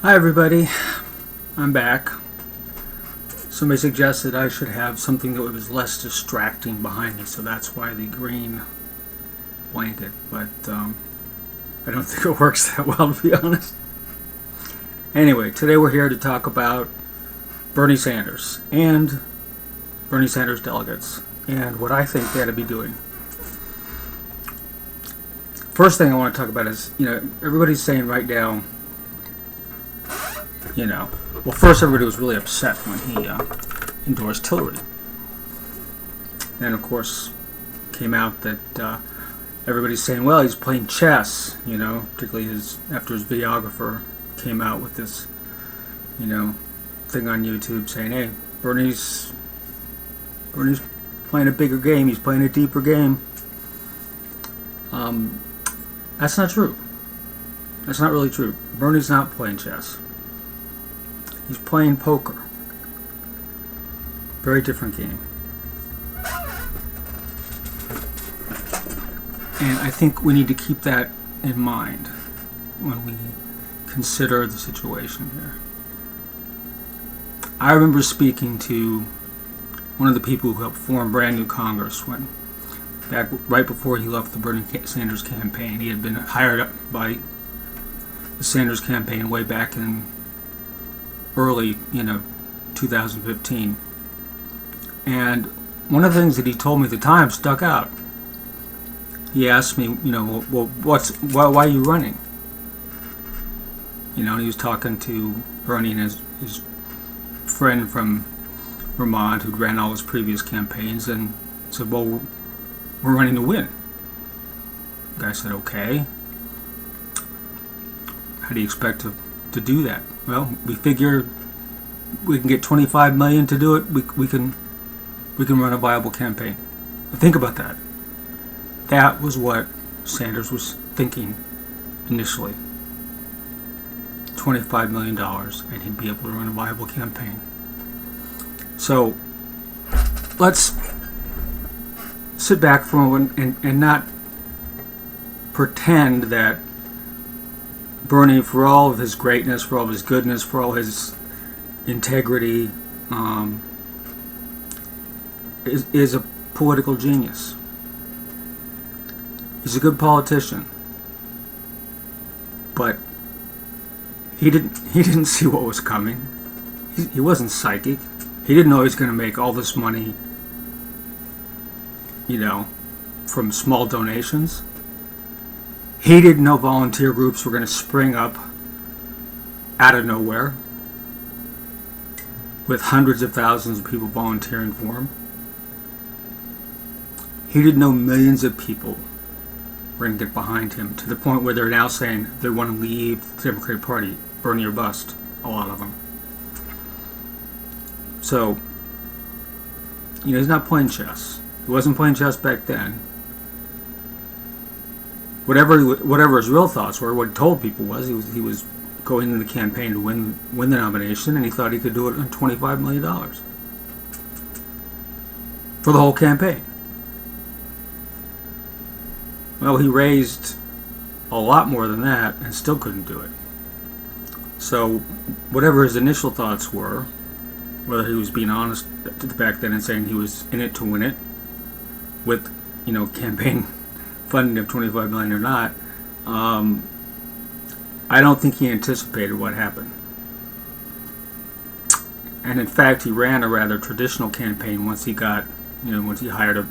Hi everybody, I'm back. Somebody suggested I should have something that was less distracting behind me, so that's why the green blanket, but I don't think it works that well, to be honest. Anyway, today we're here to talk about Bernie Sanders and Bernie Sanders delegates and what I think they ought to be doing. First thing I want to talk about is, everybody's saying right now, well, first everybody was really upset when he endorsed Hillary. Then, of course, came out that everybody's saying, well, he's playing chess, particularly after his videographer came out with this, thing on YouTube saying, hey, Bernie's playing a bigger game, he's playing a deeper game. That's not true. That's not really true. Bernie's not playing chess. He's playing poker. Very different game. And I think we need to keep that in mind when we consider the situation here. I remember speaking to one of the people who helped form brand new Congress back right before he left the Bernie Sanders campaign. He had been hired up by the Sanders campaign way back in early, 2015. And one of the things that he told me at the time stuck out. He asked me, well, why are you running? He was talking to Bernie and his friend from Vermont who'd ran all his previous campaigns and said, well, we're running to win. The guy said, okay. How do you expect to do that? Well, we figure we can get $25 million to do it. We can run a viable campaign. But think about that. That was what Sanders was thinking initially. $25 million, and he'd be able to run a viable campaign. So let's sit back for a moment and not pretend that Bernie, for all of his greatness, for all of his goodness, for all his integrity, is a political genius. He's a good politician, but he didn't see what was coming. He wasn't psychic. He didn't know he was going to make all this money, from small donations. He didn't know volunteer groups were going to spring up out of nowhere with hundreds of thousands of people volunteering for him. He didn't know millions of people were going to get behind him to the point where they're now saying they want to leave the Democratic Party, Bernie or bust, a lot of them. So, he's not playing chess. He wasn't playing chess back then. Whatever his real thoughts were, what he told people was he was going into the campaign to win the nomination, and he thought he could do it on $25 million for the whole campaign. Well, he raised a lot more than that and still couldn't do it. So whatever his initial thoughts were, whether he was being honest back then and saying he was in it to win it with, campaign funding of $25 million or not, I don't think he anticipated what happened. And in fact, he ran a rather traditional campaign once he hired a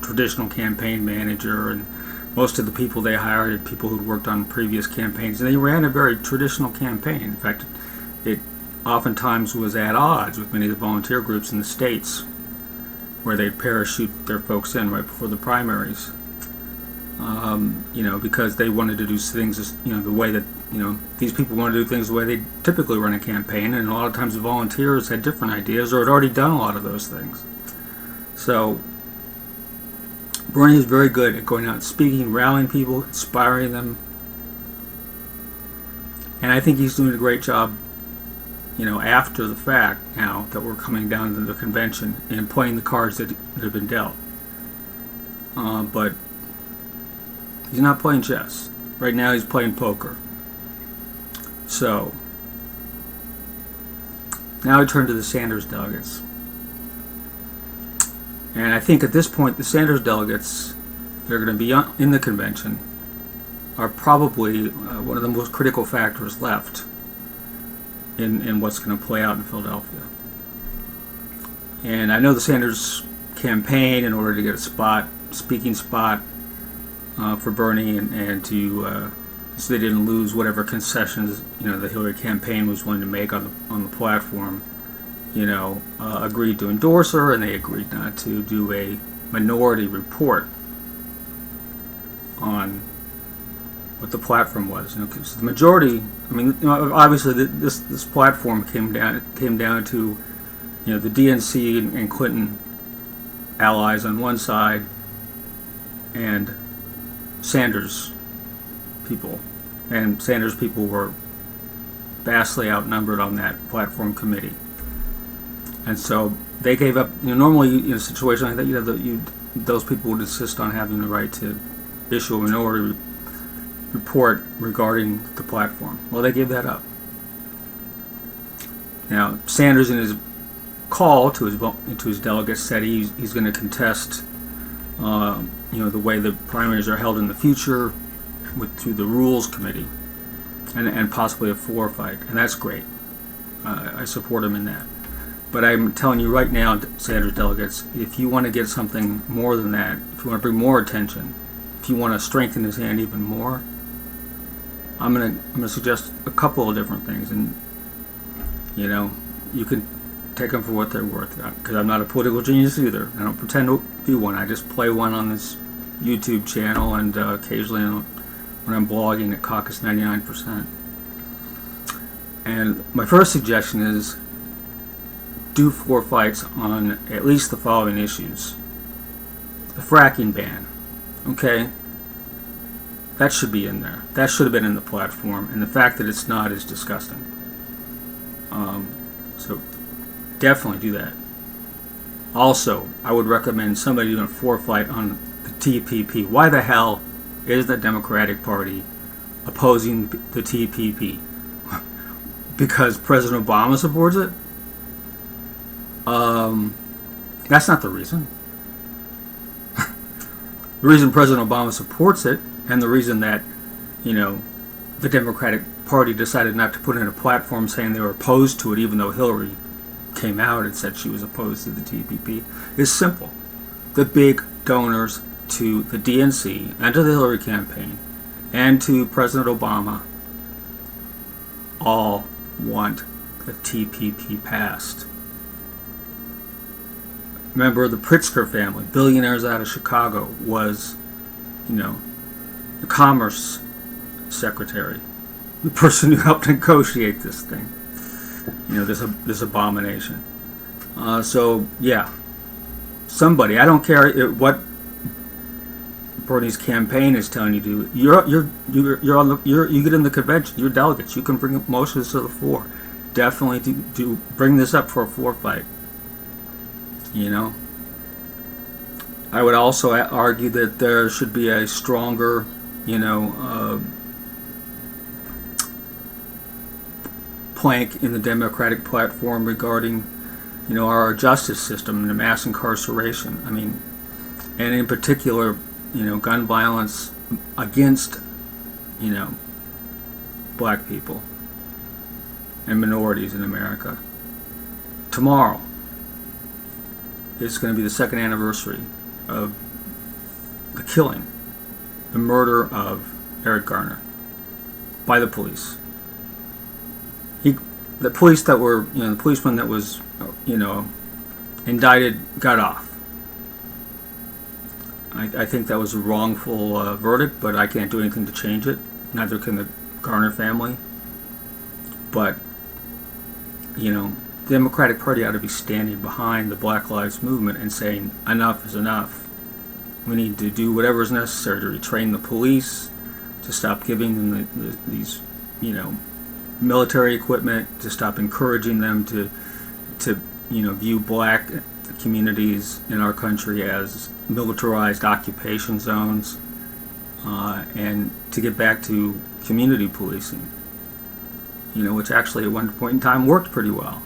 traditional campaign manager, and most of the people they hired are people who'd worked on previous campaigns, and they ran a very traditional campaign. In fact, it oftentimes was at odds with many of the volunteer groups in the states where they'd parachute their folks in right before the primaries. Because they wanted to do things, the way that, these people want to do things the way they typically run a campaign, and a lot of times the volunteers had different ideas or had already done a lot of those things. So, Bernie is very good at going out and speaking, rallying people, inspiring them, and I think he's doing a great job, after the fact now that we're coming down to the convention and playing the cards that have been dealt. But he's not playing chess. Right now he's playing poker. So Now I turn to the Sanders delegates. And I think at this point, the Sanders delegates that are going to be in the convention are probably one of the most critical factors left in what's going to play out in Philadelphia. And I know the Sanders campaign, in order to get a speaking spot for Bernie, and to so they didn't lose whatever concessions the Hillary campaign was willing to make on the platform, agreed to endorse her, and they agreed not to do a minority report on what the platform was. Because the majority, obviously this platform came down to the DNC and Clinton allies on one side, and Sanders people. And Sanders people were vastly outnumbered on that platform committee. And so they gave up. Normally in a situation like that, those people would insist on having the right to issue a minority report regarding the platform. Well, they gave that up. Now, Sanders, in his call to his delegates, said he's going to contest, the way the primaries are held in the future, through the Rules Committee, and possibly a floor fight, and that's great. I support him in that. But I'm telling you right now, Sanders delegates, if you want to get something more than that, if you want to bring more attention, if you want to strengthen his hand even more, I'm gonna suggest a couple of different things, and you can take them for what they're worth. Because I'm not a political genius either. I don't pretend to be one. I just play one on this YouTube channel, and occasionally when I'm blogging at Caucus 99%. And my first suggestion is do floor fights on at least the following issues. The fracking ban, okay? That should be in there. That should have been in the platform, and the fact that it's not is disgusting. So definitely do that. Also, I would recommend somebody doing a floor fight on the TPP. Why the hell is the Democratic Party opposing the TPP? Because President Obama supports it? That's not the reason. The reason President Obama supports it, and the reason that, the Democratic Party decided not to put in a platform saying they were opposed to it, even though Hillary came out and said she was opposed to the TPP, is simple. The big donors to the DNC and to the Hillary campaign and to President Obama all want the TPP passed. Remember, the Pritzker family, billionaires out of Chicago, was, the Commerce Secretary, the person who helped negotiate this thing, this abomination. So yeah, somebody, I don't care what Bernie's campaign is telling you to do. You get in the convention. You're delegates. You can bring motions to the floor. Definitely do bring this up for a floor fight. I would also argue that there should be a stronger, plank in the Democratic platform regarding, our justice system and the mass incarceration. And in particular, gun violence against, black people and minorities in America. Tomorrow is going to be the second anniversary of the murder of Eric Garner by the police. The police that were, the policeman that was, indicted got off. I think that was a wrongful verdict, but I can't do anything to change it. Neither can the Garner family. But, the Democratic Party ought to be standing behind the Black Lives Movement and saying enough is enough. We need to do whatever is necessary to retrain the police, to stop giving them these, military equipment, to stop encouraging them to view black communities in our country as militarized occupation zones, and to get back to community policing, which actually at one point in time worked pretty well.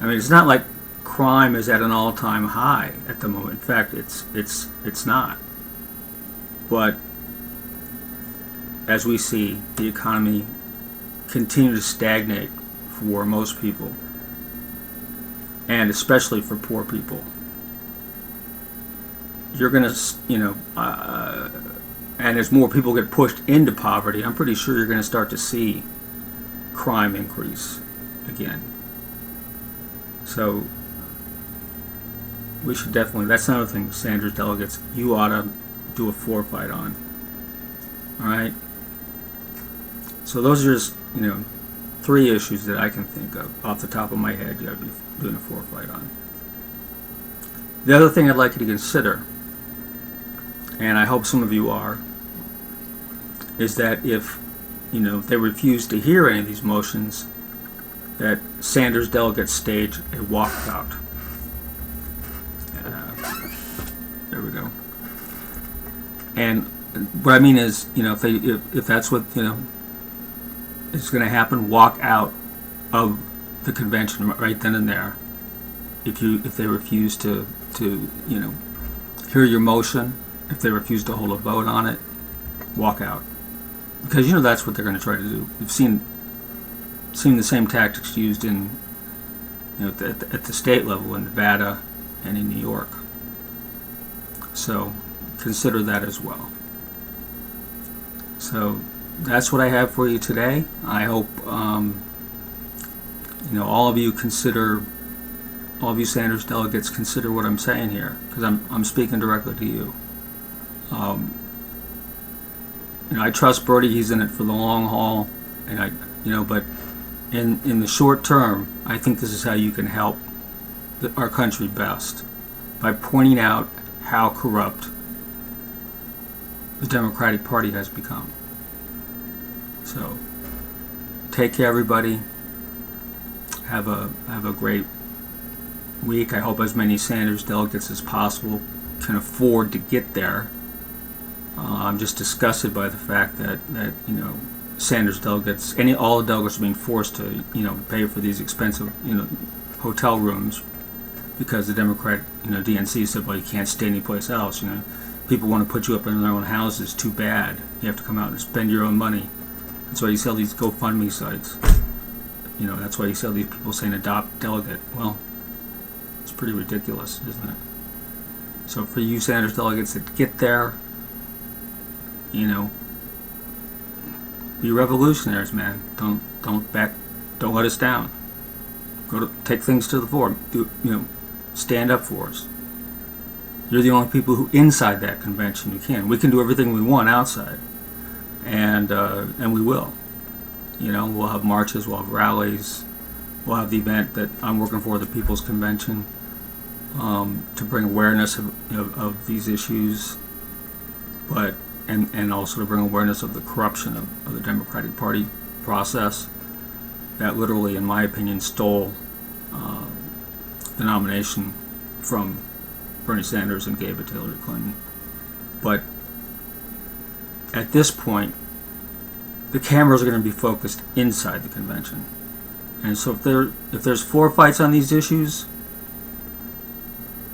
I mean, it's not like crime is at an all-time high at the moment. In fact, it's not. But as we see, the economy continue to stagnate for most people, and especially for poor people. You're going to, and as more people get pushed into poverty, I'm pretty sure you're going to start to see crime increase again. So we should definitely, that's another thing, Sanders delegates, you ought to do a floor fight on. All right? So those are just, 3 issues that I can think of off the top of my head you ought to be doing a floor fight on. The other thing I'd like you to consider, and I hope some of you are, is that if they refuse to hear any of these motions, that Sanders delegates stage a walkout. There we go. And what I mean is, if that's what is going to happen, walk out of the convention right then and there. If they refuse to hear your motion, if they refuse to hold a vote on it, walk out. Because that's what they're going to try to do. We've seen the same tactics used in at the state level in Nevada and in New York. So consider that as well. So that's what I have for you today. I hope all of you Sanders delegates consider what I'm saying here, because I'm speaking directly to you. I trust Bertie. He's in it for the long haul, and but in the short term, I think this is how you can help our country best, by pointing out how corrupt the Democratic Party has become. So, take care, everybody. Have a great week. I hope as many Sanders delegates as possible can afford to get there. I'm just disgusted by the fact that Sanders delegates, all the delegates are being forced to pay for these expensive hotel rooms, because the Democratic DNC said, well, you can't stay anyplace else. People want to put you up in their own houses. Too bad. You have to come out and spend your own money. That's why you see all these GoFundMe sites. That's why you see all these people saying adopt delegate. Well, it's pretty ridiculous, isn't it? So for you Sanders delegates that get there, be revolutionaries, man. Don't let us down. Take things to the fore. Stand up for us. You're the only people who inside that convention who can. We can do everything we want outside, and we will. We'll have marches, we'll have rallies, we'll have the event that I'm working for, the People's Convention, to bring awareness of these issues, and also to bring awareness of the corruption of the Democratic Party process that literally, in my opinion, stole the nomination from Bernie Sanders and gave it to Hillary Clinton. But at this point, the cameras are going to be focused inside the convention. And so if there's floor fights on these issues,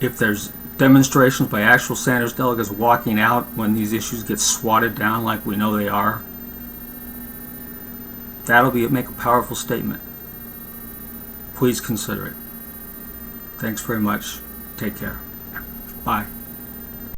if there's demonstrations by actual Sanders delegates walking out when these issues get swatted down like we know they are, that'll make a powerful statement. Please consider it. Thanks very much. Take care. Bye.